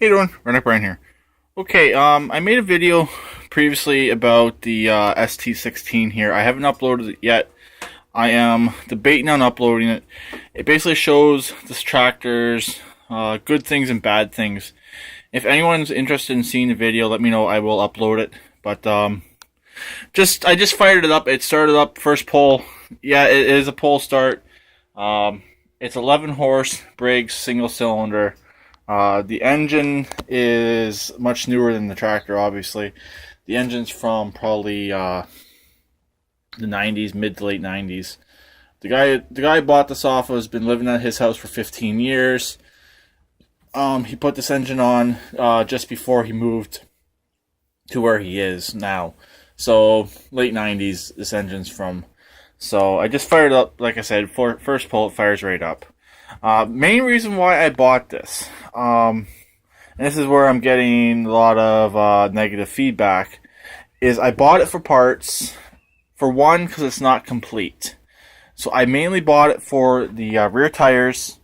Hey, doing? Redneck Brian here. Okay, I made a video previously about the ST16 here. I haven't uploaded it yet. I am debating on uploading it. It basically shows this tractor's good things and bad things. If anyone's interested in seeing the video, let me know. I will upload it. But I just fired it up. It started up first pull. Yeah, it is a pull start. It's 11 horse Briggs single cylinder. The engine is much newer than the tractor, obviously. The engine's from probably the 90s, mid to late 90s. The guy bought this off of has been living at his house for 15 years. He put this engine on just before he moved to where he is now. So, late 90s, this engine's from. So, I just fired it up, like I said, first pull, it fires right up. Main reason why I bought this, and this is where I'm getting a lot of negative feedback, is I bought it for parts. For one, because it's not complete. So I mainly bought it for the rear tires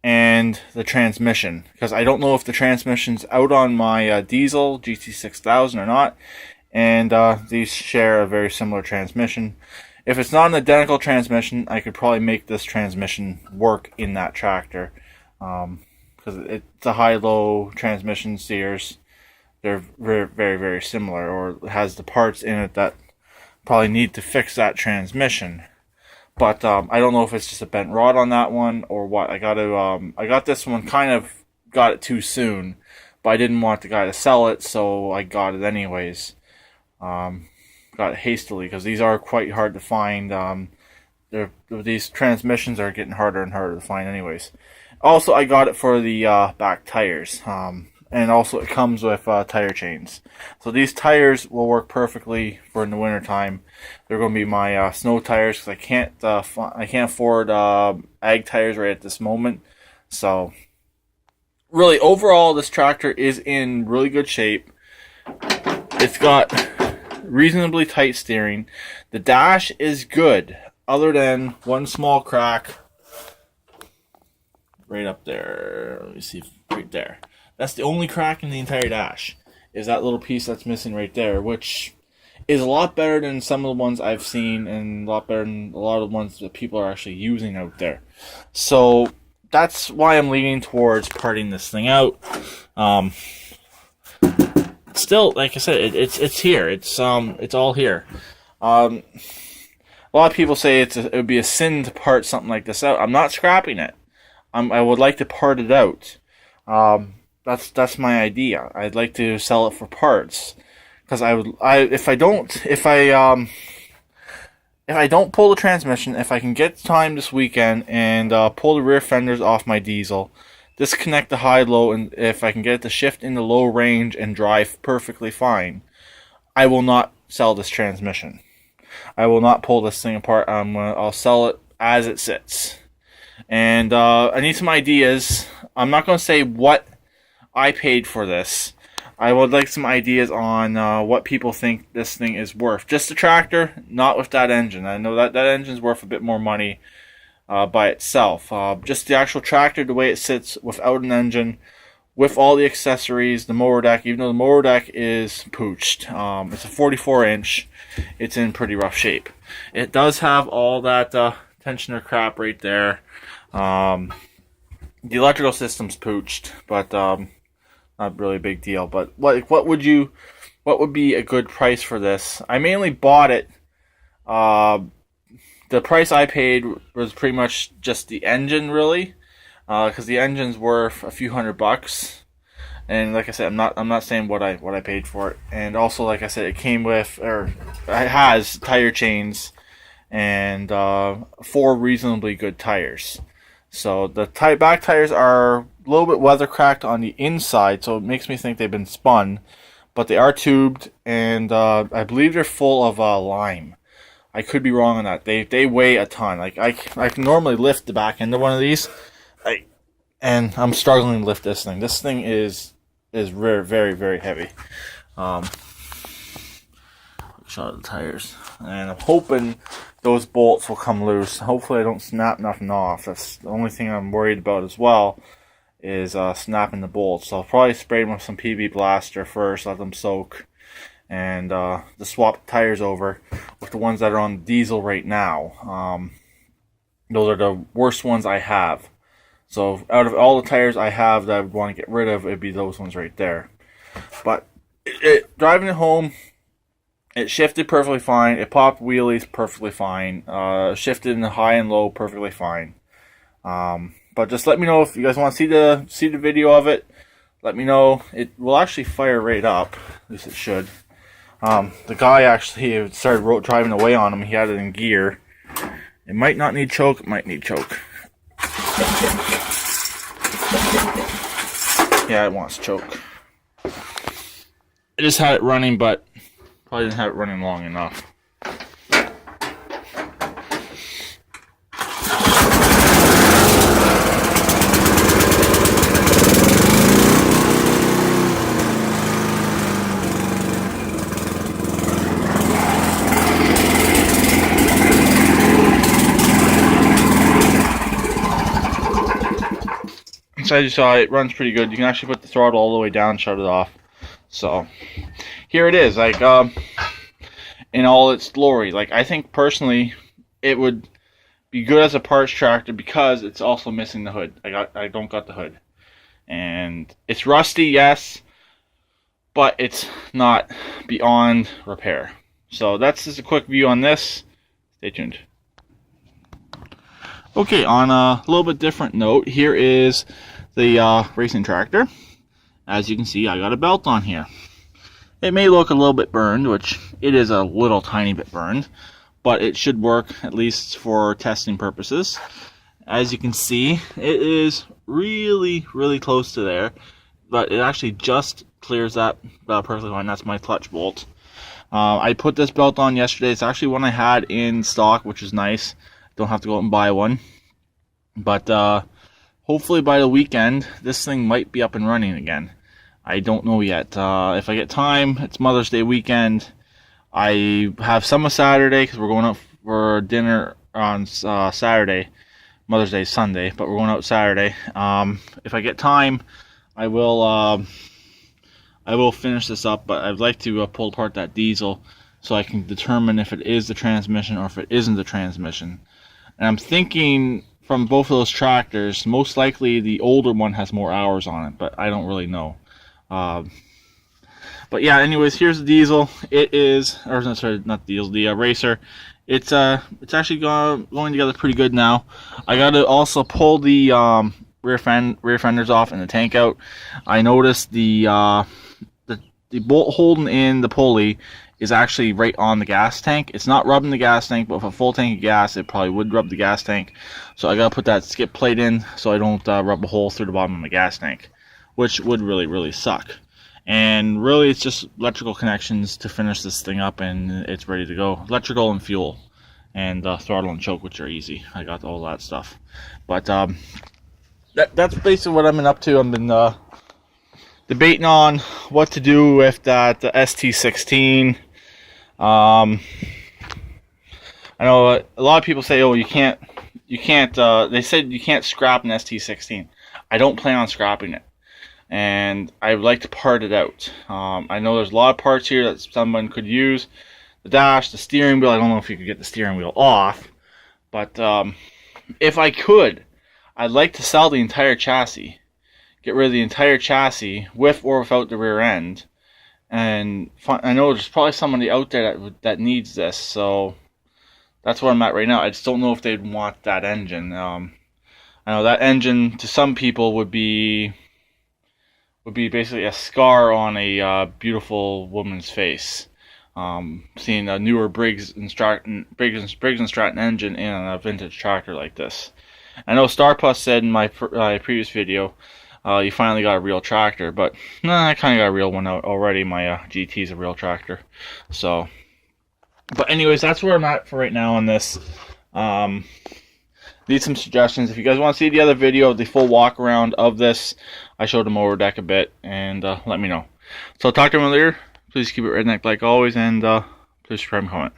and the transmission, because I don't know if the transmission's out on my diesel GT6000 or not, and these share a very similar transmission. If it's not an identical transmission, I could probably make this transmission work in that tractor, because it's a high-low transmission Sears. They're very, very, very similar, or has the parts in it that probably need to fix that transmission. But I don't know if it's just a bent rod on that one or what. I got this one, kind of got it too soon, but I didn't want the guy to sell it, so I got it anyways. Got it hastily, because these are quite hard to find. These transmissions are getting harder and harder to find anyways. Also, I got it for the back tires, and also it comes with tire chains. So these tires will work perfectly for in the winter time. They're going to be my snow tires, because I can't afford ag tires right at this moment. So really, overall, this tractor is in really good shape. It's got reasonably tight steering. The dash is good, other than one small crack right up there. Let me see, right there. That's the only crack in the entire dash, is that little piece that's missing right there, which is a lot better than some of the ones I've seen, and a lot better than a lot of the ones that people are actually using out there. So that's why I'm leaning towards parting this thing out. Still, like I said, it's here. It's all here. A lot of people say it would be a sin to part something like this out. I'm not scrapping it. I would like to part it out. That's my idea. I'd like to sell it for parts, because if I don't pull the transmission, if I can get time this weekend and pull the rear fenders off my diesel, disconnect the high-low, and if I can get it to shift into low range and drive perfectly fine, I will not sell this transmission. I will not pull this thing apart. I'll sell it as it sits. And I need some ideas. I'm not going to say what I paid for this. I would like some ideas on what people think this thing is worth. Just the tractor, not with that engine. I know that engine's worth a bit more money by itself. Just the actual tractor, the way it sits without an engine, with all the accessories, the mower deck, even though the mower deck is pooched. It's a 44-inch. It's in pretty rough shape. It does have all that tensioner crap right there. The electrical system's pooched, but not really a big deal. But what would be a good price for this? I mainly bought it. The price I paid was pretty much just the engine, really, because the engine's worth a few $100. And like I said, I'm not saying what I paid for it. And also, like I said, it came with, or it has tire chains and 4 reasonably good tires. So the back tires are a little bit weather cracked on the inside, so it makes me think they've been spun, but they are tubed, and I believe they're full of lime. I could be wrong on that. They weigh a ton. Like I can normally lift the back end of one of these, and I'm struggling to lift this thing. This thing is very, very, very heavy. Shot of the tires, and I'm hoping those bolts will come loose. Hopefully I don't snap nothing off. That's the only thing I'm worried about as well. is snapping the bolts. So I'll probably spray them with some PB Blaster first, let them soak, and just swap the tires over with the ones that are on diesel right now. Those are the worst ones I have. So out of all the tires I have that I would want to get rid of, it'd be those ones right there. But driving it home, it shifted perfectly fine. It popped wheelies perfectly fine. Shifted in the high and low perfectly fine. But just let me know if you guys want to see the video of it. Let me know. It will actually fire right up. At least it should. The guy actually started driving away on him. He had it in gear. It might not need choke. It might need choke. Yeah, it wants choke. I just had it running, but probably didn't have it running long enough. So as you saw, it runs pretty good. You can actually put the throttle all the way down, shut it off. So here it is, like in all its glory. Like, I think personally it would be good as a parts tractor because it's also missing the hood. I don't got the hood, and it's rusty, yes, but it's not beyond repair. So that's just a quick view on this. Stay tuned. Okay, on a little bit different note, here is the racing tractor. As you can see, I got a belt on here. It may look a little bit burned, which it is a little tiny bit burned, but it should work at least for testing purposes. As you can see, it is really, really close to there, but it actually just clears that perfectly fine. That's my clutch bolt. I put this belt on yesterday. It's actually one I had in stock, which is nice. Don't have to go out and buy one. But hopefully by the weekend, this thing might be up and running again. I don't know yet. If I get time, it's Mother's Day weekend. I have some Saturday because we're going out for dinner on Saturday. Mother's Day is Sunday, but we're going out Saturday. If I get time, I will finish this up, but I'd like to pull apart that diesel so I can determine if it is the transmission or if it isn't the transmission. And I'm thinking from both of those tractors, most likely the older one has more hours on it, but I don't really know. But yeah, anyways, here's the diesel. It is, or sorry, not the diesel, the Racer. It's actually going together pretty good now. I got to also pull the rear fenders off and the tank out. I noticed the bolt holding in the pulley is actually right on the gas tank. It's not rubbing the gas tank, but with a full tank of gas, it probably would rub the gas tank. So I gotta put that skip plate in so I don't rub a hole through the bottom of my gas tank, which would really, really suck. And really, it's just electrical connections to finish this thing up, and it's ready to go. Electrical and fuel, and throttle and choke, which are easy. I got all that stuff. But that's basically what I've been up to. I've been debating on what to do with that ST16. I know a lot of people say, "Oh, you can't." They said you can't scrap an ST16. I don't plan on scrapping it, and I would like to part it out. I know there's a lot of parts here that someone could use. The dash, the steering wheel. I don't know if you could get the steering wheel off, but if I could, I'd like to sell the entire chassis. Get rid of the entire chassis with or without the rear end. And I know there's probably somebody out there that needs this, so that's where I'm at right now. I just don't know if they'd want that engine. I know that engine to some people would be basically a scar on a beautiful woman's face. Seeing a newer Briggs & Stratton engine in a vintage tractor like this. I know Starpuss said in my previous video, you finally got a real tractor, but I kind of got a real one out already. My GT is a real tractor. So, but anyways, that's where I'm at for right now on this. Need some suggestions. If you guys want to see the other video, the full walk around of this, I showed the motor deck a bit, and let me know. So talk to you later. Please keep it redneck like always, and please subscribe and comment.